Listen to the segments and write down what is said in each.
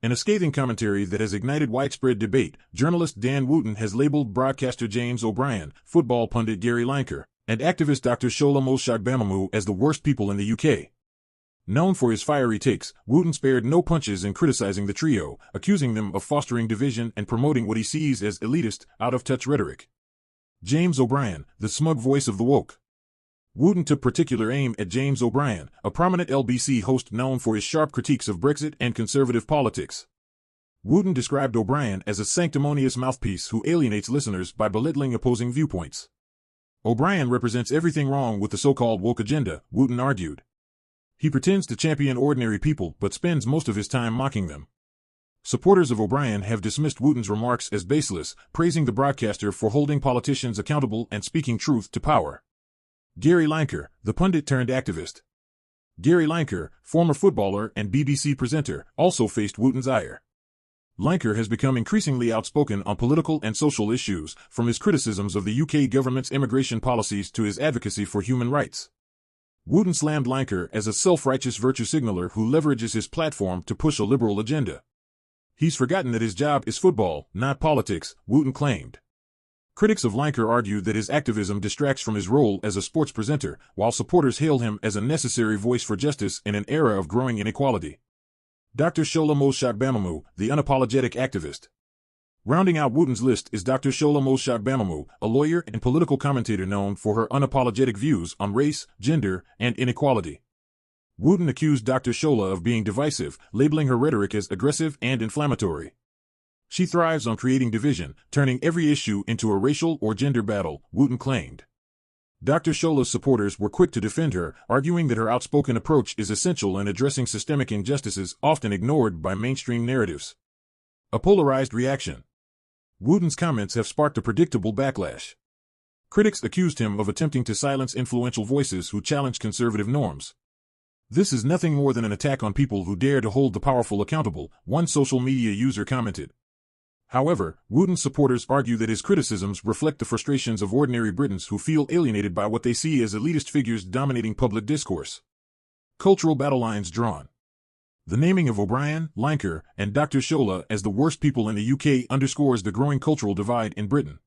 In a scathing commentary that has ignited widespread debate, journalist Dan Wootton has labeled broadcaster James O'Brien, football pundit Gary Lineker, and activist Dr. Shola Moshogbamimu as the worst people in the UK. Known for his fiery takes, Wootton spared no punches in criticizing the trio, accusing them of fostering division and promoting what he sees as elitist, out-of-touch rhetoric. James O'Brien, the smug voice of the woke. Wootton took particular aim at James O'Brien, a prominent LBC host known for his sharp critiques of Brexit and conservative politics. Wootton described O'Brien as a sanctimonious mouthpiece who alienates listeners by belittling opposing viewpoints. O'Brien represents everything wrong with the so-called woke agenda, Wootton argued. He pretends to champion ordinary people but spends most of his time mocking them. Supporters of O'Brien have dismissed Wootton's remarks as baseless, praising the broadcaster for holding politicians accountable and speaking truth to power. Gary Lineker, the pundit turned activist. Gary Lineker, former footballer and BBC presenter, also faced Wootton's ire. Lineker has become increasingly outspoken on political and social issues, from his criticisms of the UK government's immigration policies to his advocacy for human rights. Wootton slammed Lineker as a self-righteous virtue signaler who leverages his platform to push a liberal agenda. He's forgotten that his job is football, not politics, Wootton claimed. Critics of Lineker argue that his activism distracts from his role as a sports presenter, while supporters hail him as a necessary voice for justice in an era of growing inequality. Dr. Shola Moshogbamimu, the unapologetic activist. Rounding out Wootton's list is Dr. Shola Moshogbamimu, a lawyer and political commentator known for her unapologetic views on race, gender, and inequality. Wootton accused Dr. Shola of being divisive, labeling her rhetoric as aggressive and inflammatory. She thrives on creating division, turning every issue into a racial or gender battle, Wootton claimed. Dr. Shola's supporters were quick to defend her, arguing that her outspoken approach is essential in addressing systemic injustices often ignored by mainstream narratives. A polarized reaction. Wootton's comments have sparked a predictable backlash. Critics accused him of attempting to silence influential voices who challenge conservative norms. This is nothing more than an attack on people who dare to hold the powerful accountable, one social media user commented. However, Wootton's supporters argue that his criticisms reflect the frustrations of ordinary Britons who feel alienated by what they see as elitist figures dominating public discourse. Cultural battle lines drawn. The naming of O'Brien, Lineker, and Dr. Shola as the worst people in the UK underscores the growing cultural divide in Britain.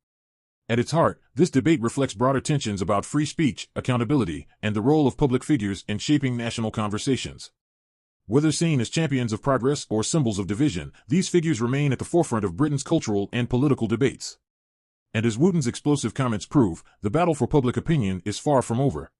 At its heart, this debate reflects broader tensions about free speech, accountability, and the role of public figures in shaping national conversations. Whether seen as champions of progress or symbols of division, these figures remain at the forefront of Britain's cultural and political debates. And as Wootton's explosive comments prove, the battle for public opinion is far from over.